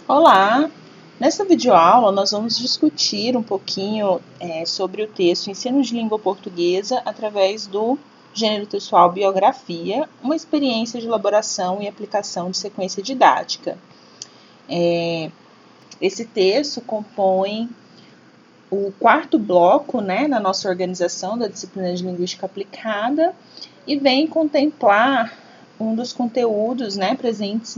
Olá! Nessa videoaula nós vamos discutir um pouquinho sobre o texto Ensino de Língua Portuguesa através do gênero textual Biografia, uma experiência de elaboração e aplicação de sequência didática. Esse texto compõe o quarto bloco, na nossa organização da disciplina de Linguística Aplicada e vem contemplar um dos conteúdos presentes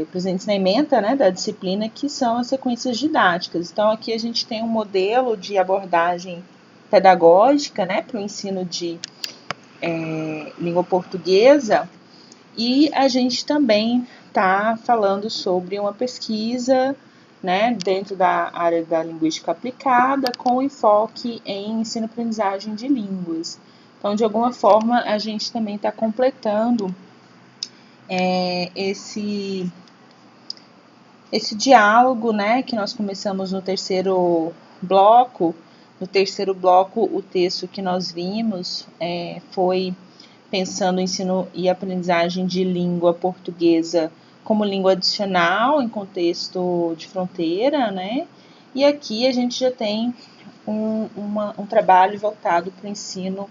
presentes na ementa da disciplina, que são as sequências didáticas. Então, aqui a gente tem um modelo de abordagem pedagógica para o ensino de língua portuguesa, e a gente também está falando sobre uma pesquisa dentro da área da linguística aplicada, com enfoque em ensino-aprendizagem de línguas. Então, de alguma forma, a gente também está completando esse diálogo que nós começamos no terceiro bloco. No terceiro bloco, o texto que nós vimos foi pensando o ensino e aprendizagem de língua portuguesa como língua adicional em contexto de fronteira, E aqui a gente já tem um trabalho voltado para o ensino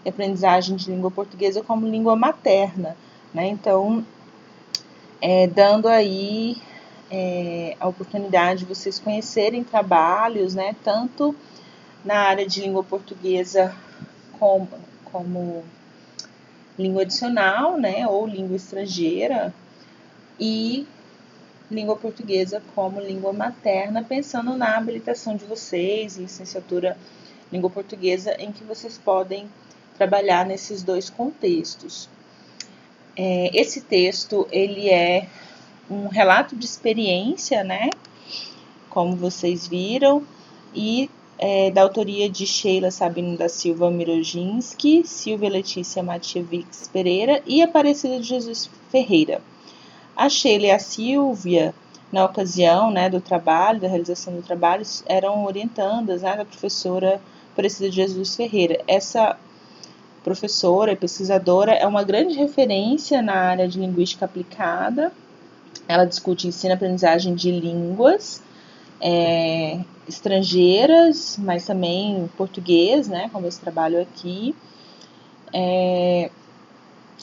e aprendizagem de língua portuguesa como língua materna, Então, dando aí a oportunidade de vocês conhecerem trabalhos, tanto na área de língua portuguesa como língua adicional, ou língua estrangeira, e língua portuguesa como língua materna, pensando na habilitação de vocês, licenciatura língua portuguesa, em que vocês podem trabalhar nesses dois contextos. Esse texto, ele é um relato de experiência, como vocês viram, e da autoria de Sheila Sabino da Silva Miroginski, Silvia Letícia Matievix Pereira e Aparecida de Jesus Ferreira. A Sheila e a Silvia, na ocasião do trabalho, da realização do trabalho, eram orientandas da professora Aparecida de Jesus Ferreira. Essa professora e pesquisadora é uma grande referência na área de linguística aplicada. Ela discute ensino e aprendizagem de línguas estrangeiras, mas também português, como esse trabalho aqui.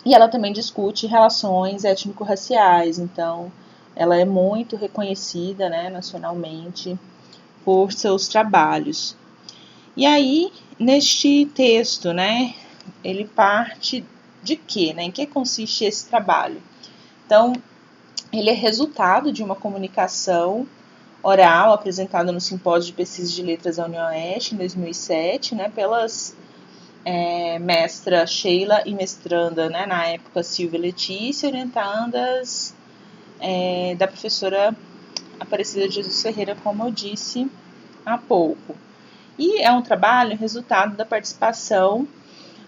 E ela também discute relações étnico-raciais, então ela é muito reconhecida nacionalmente por seus trabalhos. E aí, neste texto, ele parte de quê? Em que consiste esse trabalho? Então, ele é resultado de uma comunicação oral apresentada no Simpósio de Pesquisa de Letras da União Oeste, em 2007, pelas mestra Sheila e mestranda, na época, Silvia Letícia, orientandas da professora Aparecida de Jesus Ferreira, como eu disse há pouco. E é um trabalho resultado da participação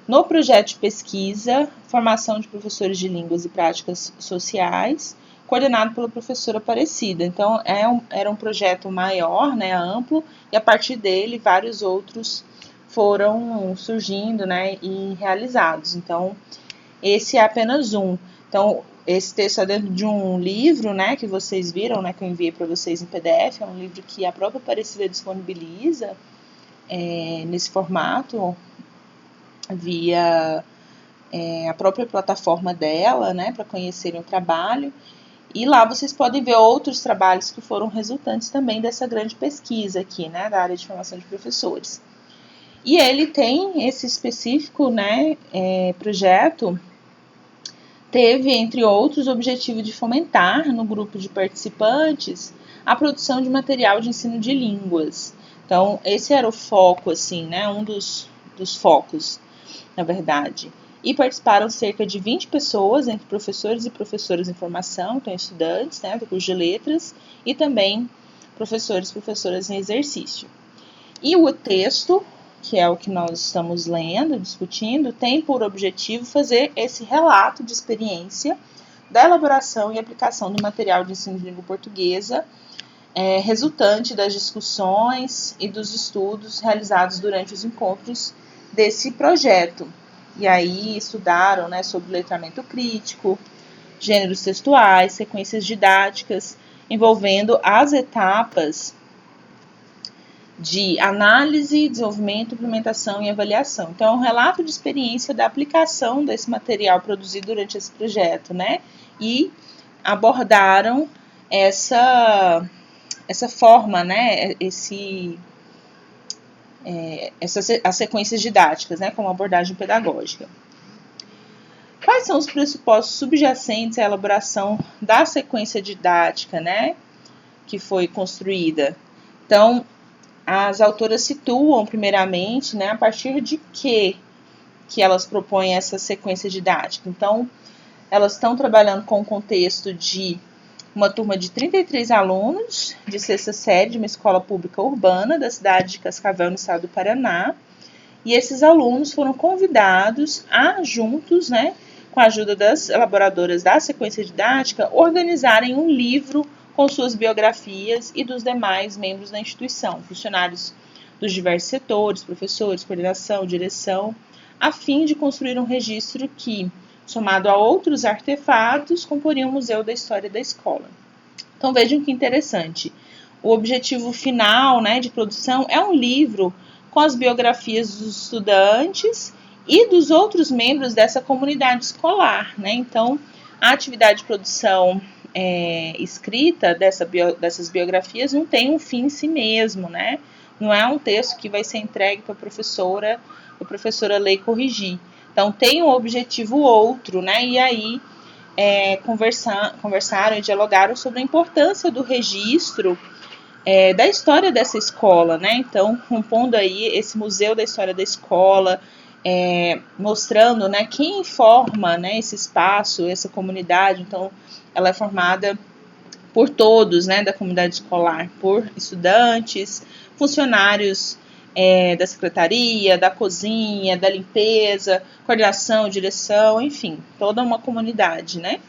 no projeto de pesquisa Formação de Professores de Línguas e Práticas Sociais, coordenado pela professora Aparecida. Então, era um projeto maior, amplo, e a partir dele vários outros foram surgindo e realizados. Então, esse é apenas um. Então, esse texto é dentro de um livro que vocês viram, que eu enviei para vocês em PDF. É um livro que a própria Aparecida disponibiliza nesse formato, via a própria plataforma dela, para conhecerem o trabalho. E lá vocês podem ver outros trabalhos que foram resultantes também dessa grande pesquisa aqui, da área de formação de professores. E ele tem esse específico projeto, teve, entre outros, o objetivo de fomentar no grupo de participantes a produção de material de ensino de línguas. Então, esse era o foco, assim, um dos focos, na verdade. E participaram cerca de 20 pessoas, entre professores e professoras em formação, então estudantes do curso de letras, e também professores e professoras em exercício. E o texto, que é o que nós estamos lendo, discutindo, tem por objetivo fazer esse relato de experiência da elaboração e aplicação do material de ensino de língua portuguesa, resultante das discussões e dos estudos realizados durante os encontros desse projeto. E aí estudaram sobre letramento crítico, gêneros textuais, sequências didáticas, envolvendo as etapas de análise, desenvolvimento, implementação e avaliação. Então, é um relato de experiência da aplicação desse material produzido durante esse projeto, né? E abordaram essa forma, né? As sequências didáticas, né? Como abordagem pedagógica. Quais são os pressupostos subjacentes à elaboração da sequência didática, né? Que foi construída? Então, as autoras situam, primeiramente, né, a partir de que elas propõem essa sequência didática. Então, elas estão trabalhando com o contexto de uma turma de 33 alunos de sexta série de uma escola pública urbana da cidade de Cascavel, no estado do Paraná. E esses alunos foram convidados a, juntos, né, com a ajuda das elaboradoras da sequência didática, organizarem um livro com suas biografias e dos demais membros da instituição, funcionários dos diversos setores, professores, coordenação, direção, a fim de construir um registro que, somado a outros artefatos, comporiam o Museu da História da Escola. Então vejam que interessante. O objetivo final, né, de produção é um livro com as biografias dos estudantes e dos outros membros dessa comunidade escolar, né? Então, a atividade de produção escrita dessas biografias não tem um fim em si mesmo, né? Não é um texto que vai ser entregue para a professora ler e corrigir. Então, tem um objetivo outro, né? E aí, conversaram e dialogaram sobre a importância do registro da história dessa escola, né? Então, compondo aí esse Museu da História da Escola, mostrando, né, quem forma, né, esse espaço, essa comunidade. Então, ela é formada por todos, né, da comunidade escolar, por estudantes, funcionários da secretaria, da cozinha, da limpeza, coordenação, direção, enfim, toda uma comunidade, né?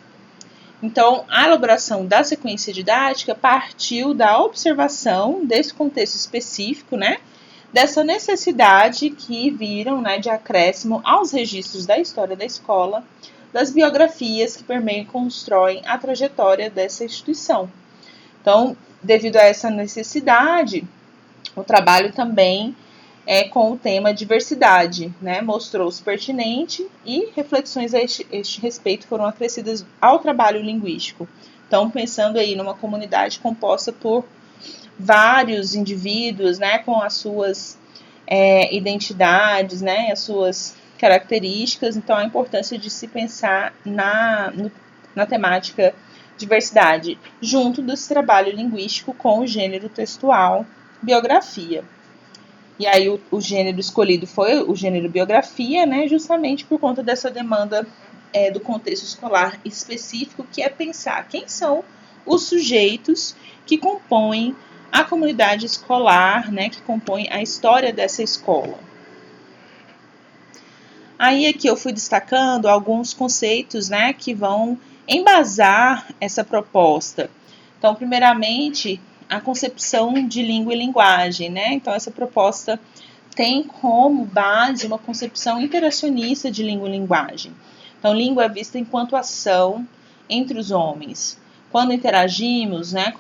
Então, a elaboração da sequência didática partiu da observação desse contexto específico, né, dessa necessidade que viram, né, de acréscimo aos registros da história da escola, das biografias que permeiam e constroem a trajetória dessa instituição. Então, devido a essa necessidade, o trabalho também com o tema diversidade, né, mostrou-se pertinente e reflexões a este respeito foram acrescidas ao trabalho linguístico. Então, pensando aí numa comunidade composta por vários indivíduos, né, com as suas identidades, né, as suas características, então a importância de se pensar na temática diversidade, junto desse trabalho linguístico com o gênero textual biografia. E aí o gênero escolhido foi o gênero biografia, né, justamente por conta dessa demanda do contexto escolar específico, que é pensar quem são os sujeitos que compõem a comunidade escolar, né, que compõe a história dessa escola. Aí aqui eu fui destacando alguns conceitos, né, que vão embasar essa proposta. Então, primeiramente, a concepção de língua e linguagem, né? Então, essa proposta tem como base uma concepção interacionista de língua e linguagem. Então, língua é vista enquanto ação entre os homens. Quando interagimos, né,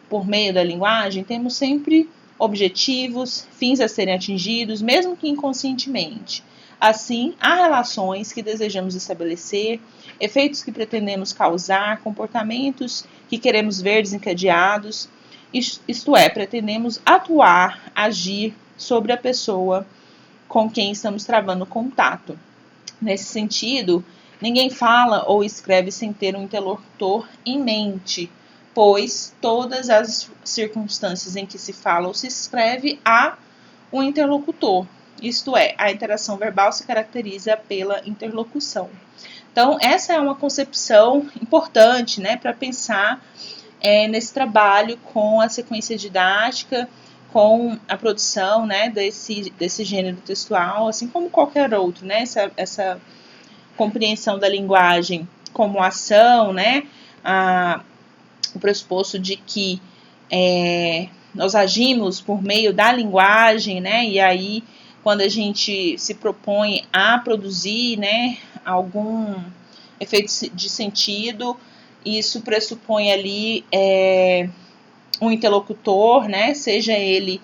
por meio da linguagem, temos sempre objetivos, fins a serem atingidos, mesmo que inconscientemente. Assim, há relações que desejamos estabelecer, efeitos que pretendemos causar, comportamentos que queremos ver desencadeados, isto é, pretendemos atuar, agir sobre a pessoa com quem estamos travando contato. Nesse sentido, ninguém fala ou escreve sem ter um interlocutor em mente, pois todas as circunstâncias em que se fala ou se escreve há um interlocutor. Isto é, a interação verbal se caracteriza pela interlocução. Então, essa é uma concepção importante, né, para pensar nesse trabalho com a sequência didática, com a produção, né, desse gênero textual, assim como qualquer outro, né, essa compreensão da linguagem como ação, né, o pressuposto de que nós agimos por meio da linguagem, né, e aí quando a gente se propõe a produzir, né, efeitos de sentido. Isso pressupõe ali um interlocutor, né? Seja ele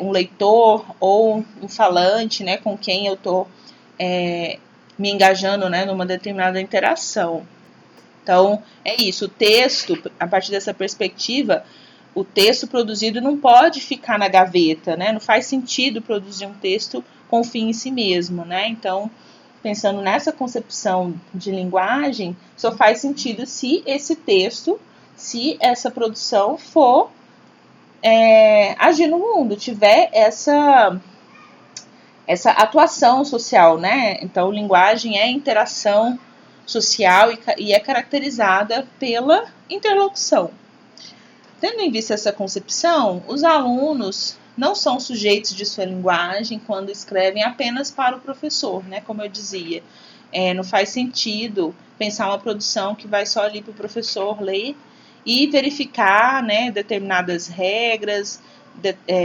um leitor ou um falante, né? Com quem eu estou me engajando, né? Numa determinada interação. Então, é isso. O texto, a partir dessa perspectiva, o texto produzido não pode ficar na gaveta, né? Não faz sentido produzir um texto com fim em si mesmo, né? Então, pensando nessa concepção de linguagem, só faz sentido se esse texto, se essa produção for agir no mundo, tiver essa atuação social, né? Então, linguagem é interação social e é caracterizada pela interlocução. Tendo em vista essa concepção, os alunos não são sujeitos de sua linguagem quando escrevem apenas para o professor, né? Como eu dizia, não faz sentido pensar uma produção que vai só ali para o professor ler e verificar, né, determinadas regras,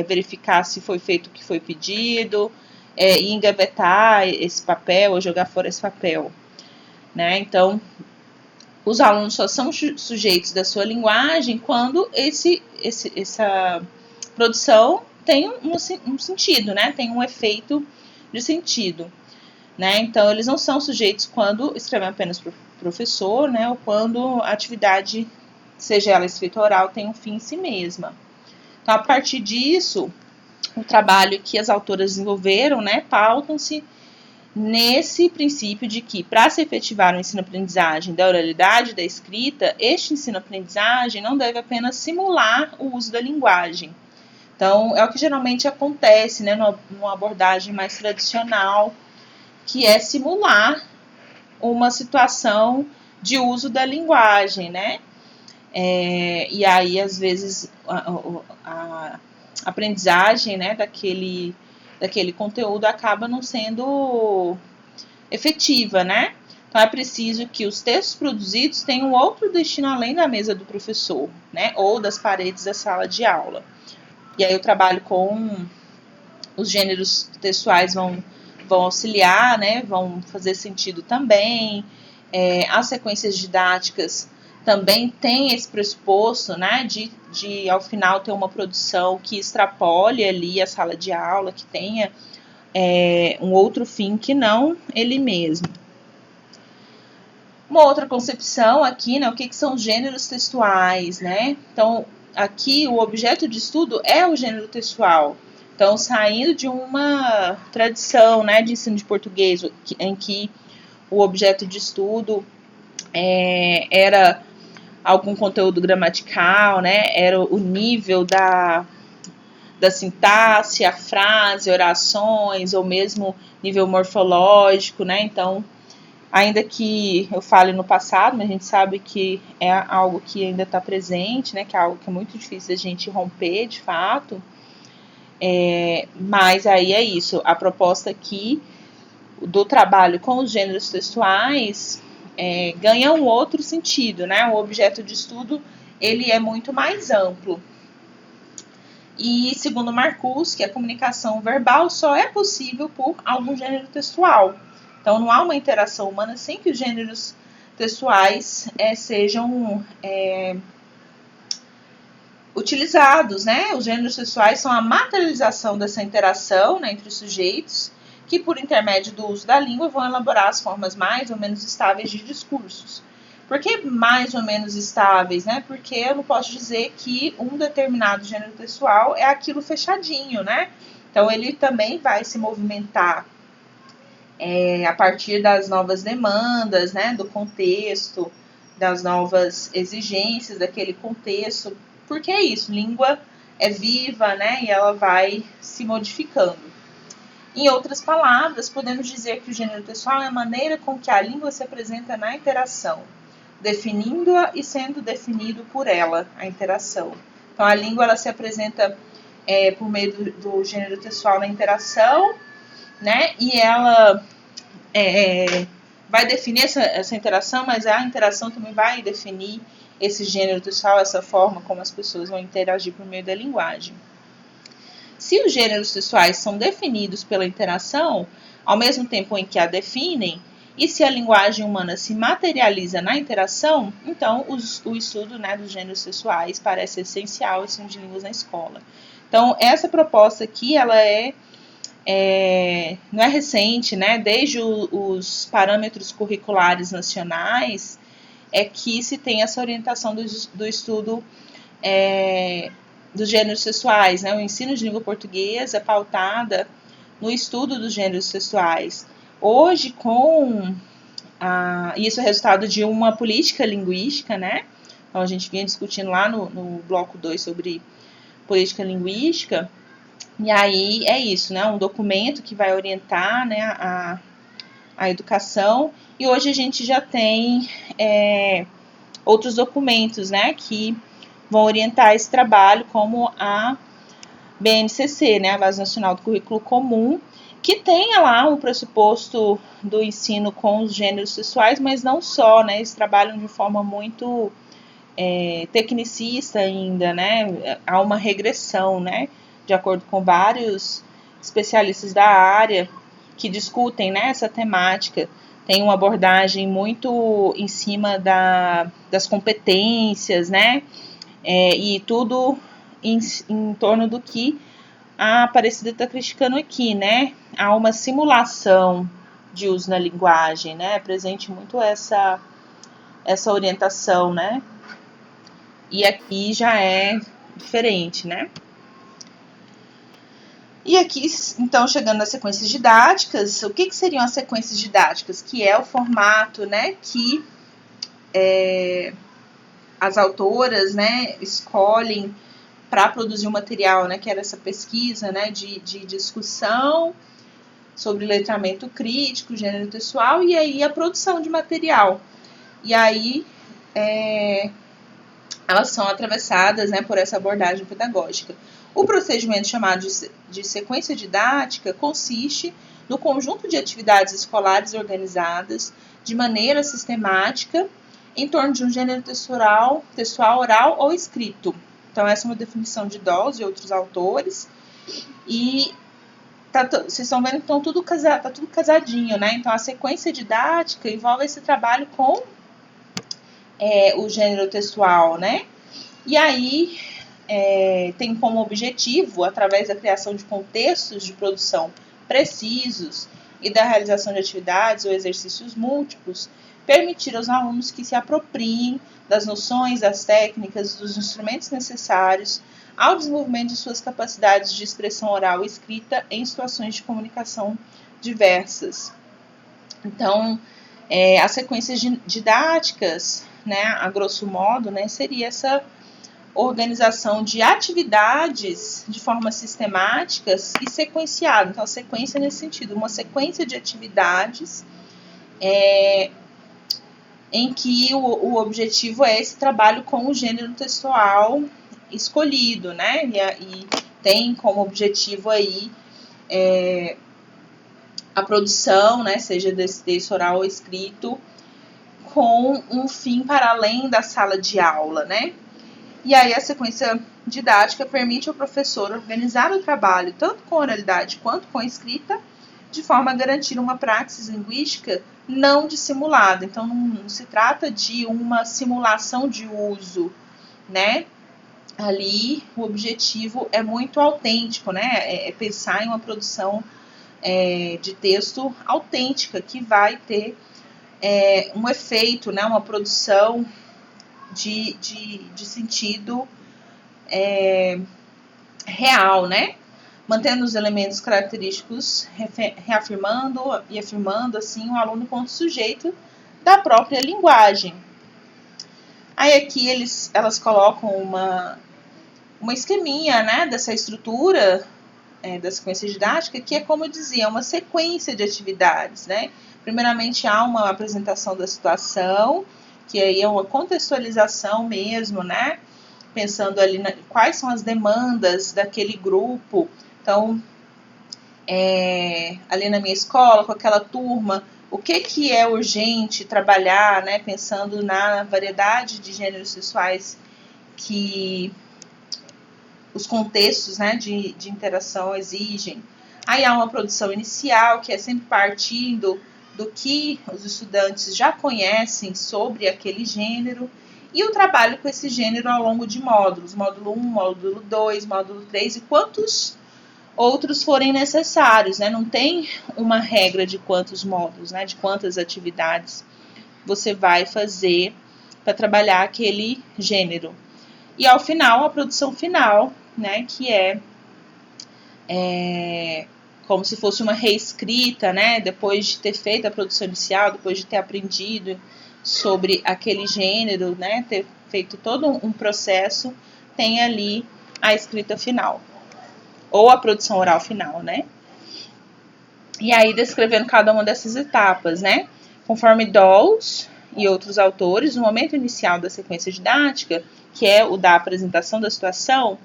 verificar se foi feito o que foi pedido, e engavetar esse papel ou jogar fora esse papel, né? Então, os alunos só são sujeitos da sua linguagem quando essa produção tem um sentido, né? Tem um efeito de sentido, né? Então, eles não são sujeitos quando escrevem apenas para o professor, né? Ou quando a atividade, seja ela escrita oral, tem um fim em si mesma. Então, a partir disso, o trabalho que as autoras desenvolveram, né, pautam-se nesse princípio de que, para se efetivar o ensino-aprendizagem da oralidade e da escrita, este ensino-aprendizagem não deve apenas simular o uso da linguagem. Então, é o que geralmente acontece, né, numa abordagem mais tradicional, que é simular uma situação de uso da linguagem, né? E aí, às vezes, a aprendizagem, né, daquele conteúdo acaba não sendo efetiva, né? Então, é preciso que os textos produzidos tenham outro destino além da mesa do professor, né? Ou das paredes da sala de aula. E aí, o trabalho com os gêneros textuais vão auxiliar, né? Vão fazer sentido também. As sequências didáticas também tem esse pressuposto, né, de ao final ter uma produção que extrapole ali a sala de aula, que tenha um outro fim que não ele mesmo. Uma outra concepção aqui, né, o que são gêneros textuais, né? Então, aqui o objeto de estudo é o gênero textual. Então, saindo de uma tradição, né, de ensino de português em que o objeto de estudo era algum conteúdo gramatical, né? Era o nível da sintaxe, a frase, orações, ou mesmo nível morfológico, né? Então, ainda que eu fale no passado, mas a gente sabe que é algo que ainda está presente, né? Que é algo que é muito difícil da gente romper, de fato. Mas aí é isso. A proposta aqui do trabalho com os gêneros textuais ganha um outro sentido, né? O objeto de estudo ele é muito mais amplo. E segundo Marcuse, a comunicação verbal só é possível por algum gênero textual. Então, não há uma interação humana sem que os gêneros textuais sejam utilizados, né? Os gêneros textuais são a materialização dessa interação, né, entre os sujeitos, que por intermédio do uso da língua vão elaborar as formas mais ou menos estáveis de discursos. Por que mais ou menos estáveis, né? Porque eu não posso dizer que um determinado gênero textual é aquilo fechadinho, né? Então, ele também vai se movimentar a partir das novas demandas, né? Do contexto, das novas exigências daquele contexto. Porque é isso, língua é viva, né? E ela vai se modificando. Em outras palavras, podemos dizer que o gênero textual é a maneira com que a língua se apresenta na interação, definindo-a e sendo definido por ela, a interação. Então, a língua ela se apresenta por meio do gênero textual na interação, né? E ela vai definir essa interação, mas a interação também vai definir esse gênero textual, essa forma como as pessoas vão interagir por meio da linguagem. Se os gêneros textuais são definidos pela interação, ao mesmo tempo em que a definem, E se a linguagem humana se materializa na interação, então o estudo, né, dos gêneros sexuais parece essencial ao ensino de línguas na escola. Então, essa proposta aqui, ela não é recente, né? Desde os parâmetros curriculares nacionais, é que se tem essa orientação do estudo dos gêneros sexuais, né? O ensino de língua portuguesa é pautada no estudo dos gêneros sexuais. Hoje, isso é resultado de uma política linguística, né? Então, a gente vinha discutindo lá no bloco 2 sobre política linguística, e aí é isso, né? Um documento que vai orientar, né, a educação, e hoje a gente já tem outros documentos, né, que vão orientar esse trabalho, como a BNCC, né, a Base Nacional do Currículo Comum, que tenha lá o pressuposto do ensino com os gêneros sexuais, mas não só, né, eles trabalham de forma muito tecnicista ainda, né, há uma regressão, né, de acordo com vários especialistas da área que discutem, né, essa temática. Tem uma abordagem muito em cima das competências, né, e tudo em torno do que a Aparecida está criticando aqui, né? Há uma simulação de uso na linguagem, né? Presente muito essa orientação, né? E aqui já é diferente, né? E aqui, então, chegando nas sequências didáticas, o que seriam as sequências didáticas? Que é o formato, né, que as autoras, né, escolhem para produzir o material, né, que era essa pesquisa, né, de discussão sobre letramento crítico, gênero textual, e aí a produção de material. E aí elas são atravessadas, né, por essa abordagem pedagógica. O procedimento chamado de sequência didática consiste no conjunto de atividades escolares organizadas de maneira sistemática em torno de um gênero textual, oral ou escrito. Então, essa é uma definição de Dawes e outros autores. E vocês estão vendo que tá tudo casadinho, né? Então, a sequência didática envolve esse trabalho com o gênero textual, né? E aí tem como objetivo, através da criação de contextos de produção precisos e da realização de atividades ou exercícios múltiplos, permitir aos alunos que se apropriem das noções, das técnicas, dos instrumentos necessários ao desenvolvimento de suas capacidades de expressão oral e escrita em situações de comunicação diversas. Então, as sequências didáticas, né, a grosso modo, né, seria essa organização de atividades de forma sistemática e sequenciada. Então, a sequência nesse sentido, uma sequência de atividades em que o objetivo é esse trabalho com o gênero textual escolhido, né? E tem como objetivo aí a produção, né? Seja desse texto oral ou escrito, com um fim para além da sala de aula, né? E aí a sequência didática permite ao professor organizar o trabalho tanto com oralidade quanto com escrita, de forma a garantir uma praxis linguística não dissimulada. Então, não se trata de uma simulação de uso, né? Ali, o objetivo é muito autêntico, né? É pensar em uma produção de texto autêntica, que vai ter um efeito, né? Uma produção de sentido real, né? Mantendo os elementos característicos, reafirmando e afirmando, assim, o aluno como sujeito da própria linguagem. Aí aqui elas colocam uma esqueminha, né, dessa estrutura da sequência didática, que é, como eu dizia, uma sequência de atividades, né? Primeiramente há uma apresentação da situação, que aí é uma contextualização mesmo, né? Pensando ali quais são as demandas daquele grupo. Então, ali na minha escola, com aquela turma, o que é urgente trabalhar, né? Pensando na variedade de gêneros sexuais que os contextos, né, de interação exigem. Aí há uma produção inicial, que é sempre partindo do que os estudantes já conhecem sobre aquele gênero e o trabalho com esse gênero ao longo de módulos, módulo 1, módulo 2, módulo 3 e quantos outros forem necessários, né? Não tem uma regra de quantos módulos, né? De quantas atividades você vai fazer para trabalhar aquele gênero. E ao final, a produção final, né? Que é como se fosse uma reescrita, né? Depois de ter feito a produção inicial, depois de ter aprendido sobre aquele gênero, né? Ter feito todo um processo, tem ali a escrita final. Ou a produção oral final, né? E aí, descrevendo cada uma dessas etapas, né? Conforme Dawes e outros autores, no momento inicial da sequência didática, que é o da apresentação da situação,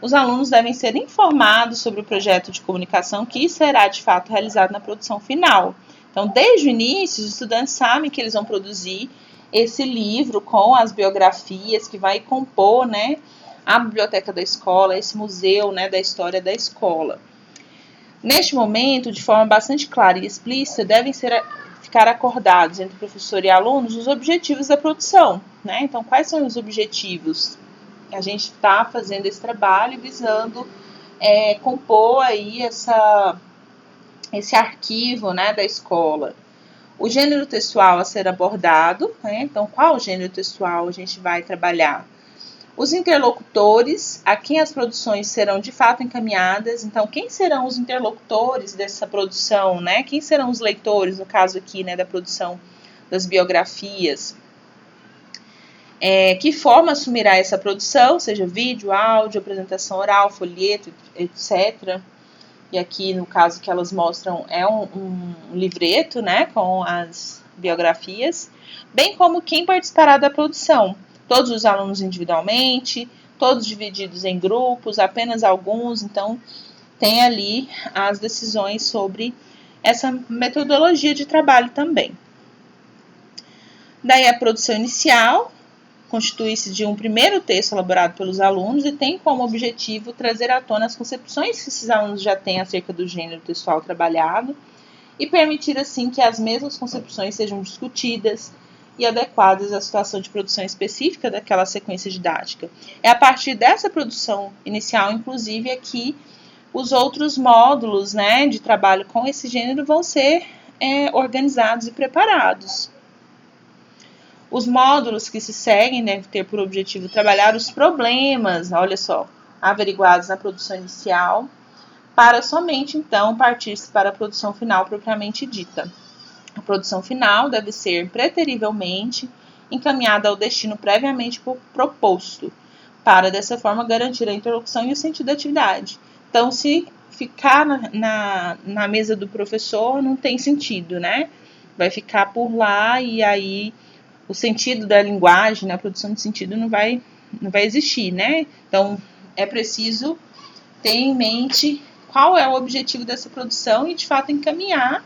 os alunos devem ser informados sobre o projeto de comunicação que será, de fato, realizado na produção final. Então, desde o início, os estudantes sabem que eles vão produzir esse livro com as biografias que vai compor, né, a biblioteca da escola, esse museu, né, da história da escola. Neste momento, de forma bastante clara e explícita, devem ficar acordados entre professor e alunos os objetivos da produção, né? Então, quais são os objetivos? A gente está fazendo esse trabalho visando compor aí esse arquivo, né, da escola. O gênero textual a ser abordado, né? Então, qual gênero textual a gente vai trabalhar? Os interlocutores, a quem as produções serão de fato encaminhadas. Então, quem serão os interlocutores dessa produção, né? Quem serão os leitores, no caso aqui, né, da produção das biografias? Que forma assumirá essa produção, seja vídeo, áudio, apresentação oral, folheto, etc. E aqui, no caso que elas mostram, é um livreto, né, com as biografias, bem como quem participará da produção. Todos os alunos individualmente, todos divididos em grupos, apenas alguns. Então, tem ali as decisões sobre essa metodologia de trabalho também. Daí, a produção inicial constitui-se de um primeiro texto elaborado pelos alunos e tem como objetivo trazer à tona as concepções que esses alunos já têm acerca do gênero textual trabalhado e permitir, assim, que as mesmas concepções sejam discutidas e adequadas à situação de produção específica daquela sequência didática. É a partir dessa produção inicial, inclusive, que os outros módulos, né, de trabalho com esse gênero vão ser organizados e preparados. Os módulos que se seguem devem ter por objetivo trabalhar os problemas, olha só, averiguados na produção inicial, para somente, então, partir-se para a produção final propriamente dita. A produção final deve ser preterivelmente encaminhada ao destino previamente proposto, para, dessa forma, garantir a interlocução e o sentido da atividade. Então, se ficar na mesa do professor, não tem sentido, né? Vai ficar por lá e aí o sentido da linguagem, a produção de sentido não vai existir, né? Então, é preciso ter em mente qual é o objetivo dessa produção e, de fato, encaminhar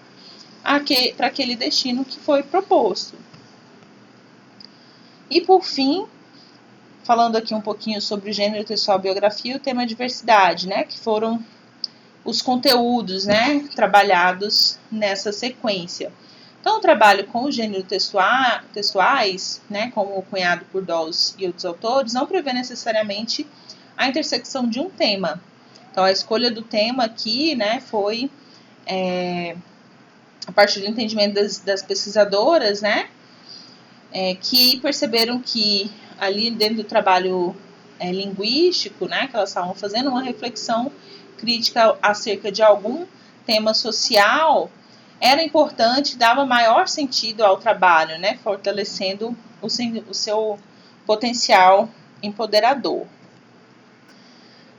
para aquele destino que foi proposto. E, por fim, falando aqui um pouquinho sobre o gênero textual biografia e o tema diversidade, né? Que foram os conteúdos, né, trabalhados nessa sequência. Então, o trabalho com o gênero textuais, né, como cunhado por Dawes e outros autores, não prevê necessariamente a intersecção de um tema. Então, a escolha do tema aqui, né, foi a partir do entendimento das pesquisadoras, né, que perceberam que ali dentro do trabalho linguístico, né, que elas estavam fazendo uma reflexão crítica acerca de algum tema social, era importante, dava maior sentido ao trabalho, né, fortalecendo o seu potencial empoderador.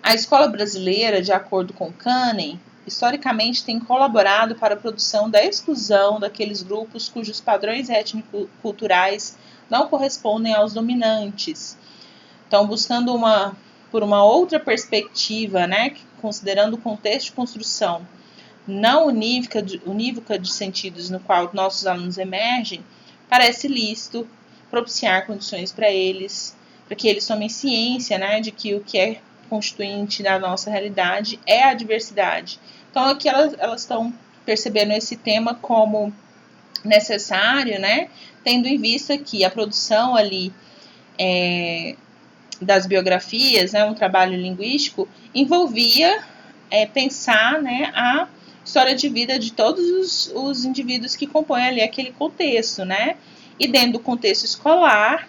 A escola brasileira, de acordo com Canning, historicamente tem colaborado para a produção da exclusão daqueles grupos cujos padrões étnico-culturais não correspondem aos dominantes. Então, buscando por uma outra perspectiva, né, considerando o contexto de construção não unívoca de sentidos no qual nossos alunos emergem, parece lícito propiciar condições para que eles tomem ciência, né, de que o que é constituinte da nossa realidade é a diversidade. Então, aqui elas estão percebendo esse tema como necessário, né, tendo em vista que a produção ali das biografias, né, um trabalho linguístico, envolvia pensar, né, a história de vida de todos os indivíduos que compõem ali aquele contexto, né, e dentro do contexto escolar,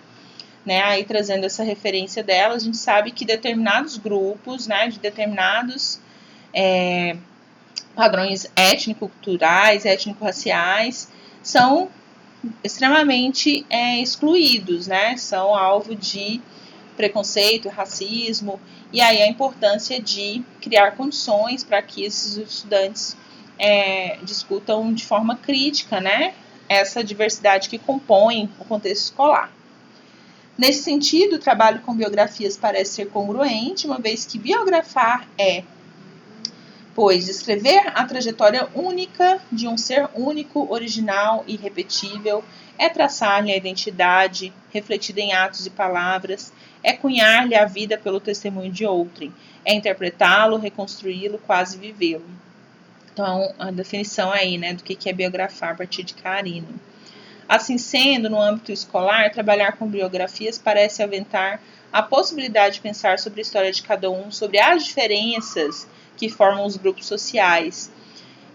né, aí trazendo essa referência dela, a gente sabe que determinados grupos, né, de determinados padrões étnico-culturais, étnico-raciais, são extremamente excluídos, né, são alvo de preconceito, racismo, e aí a importância de criar condições para que esses estudantes discutam de forma crítica, né, essa diversidade que compõe o contexto escolar. Nesse sentido, o trabalho com biografias parece ser congruente, uma vez que biografar pois descrever a trajetória única de um ser único, original e irrepetível, é traçar-lhe a identidade, refletida em atos e palavras, é cunhar-lhe a vida pelo testemunho de outrem, é interpretá-lo, reconstruí-lo, quase vivê-lo. Então, a definição aí, né, do que é biografar a partir de Carino. Assim sendo, no âmbito escolar, trabalhar com biografias parece aventar a possibilidade de pensar sobre a história de cada um, sobre as diferenças que formam os grupos sociais,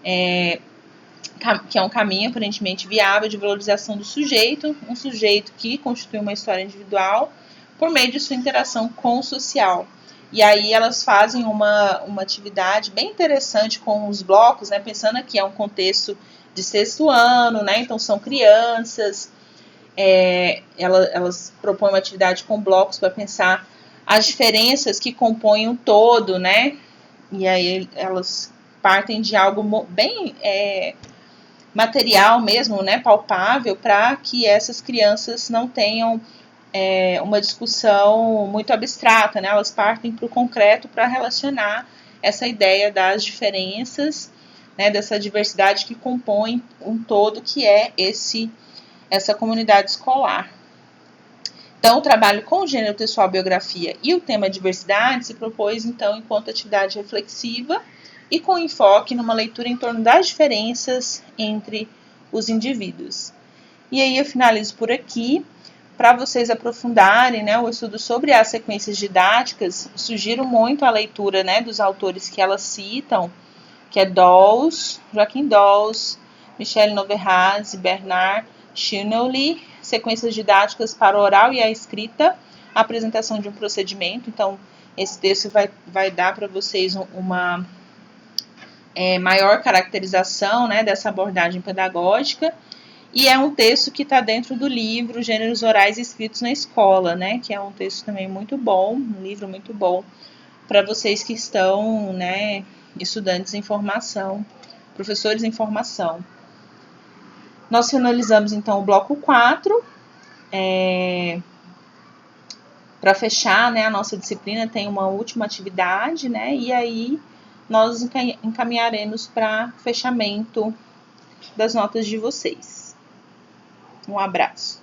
que é um caminho aparentemente viável de valorização do sujeito, um sujeito que constitui uma história individual por meio de sua interação com o social. E aí elas fazem uma atividade bem interessante com os blocos, né, pensando que é um contexto de sexto ano, né, então são crianças, elas propõem uma atividade com blocos para pensar as diferenças que compõem um todo, né, e aí elas partem de algo bem material mesmo, né, palpável, para que essas crianças não tenham uma discussão muito abstrata, né, elas partem para o concreto para relacionar essa ideia das diferenças, né, dessa diversidade que compõe um todo que é essa comunidade escolar. Então, o trabalho com o gênero textual biografia e o tema diversidade se propôs, então, enquanto atividade reflexiva e com enfoque numa leitura em torno das diferenças entre os indivíduos. E aí eu finalizo por aqui. Para vocês aprofundarem, né, o estudo sobre as sequências didáticas, sugiro muito a leitura, né, dos autores que elas citam, que é Dawes, Joaquim Dawes, Michel Noverraz e Bernard Chinelli, sequências didáticas para o oral e a escrita, a apresentação de um procedimento. Então, esse texto vai dar para vocês uma maior caracterização, né, dessa abordagem pedagógica. E é um texto que está dentro do livro Gêneros Orais Escritos na Escola, né, que é um texto também muito bom, um livro muito bom para vocês que estão, né, estudantes em formação, professores em formação. Nós finalizamos, então, o bloco 4. Para fechar, né, a nossa disciplina tem uma última atividade, né, e aí nós encaminharemos para fechamento das notas de vocês. Um abraço.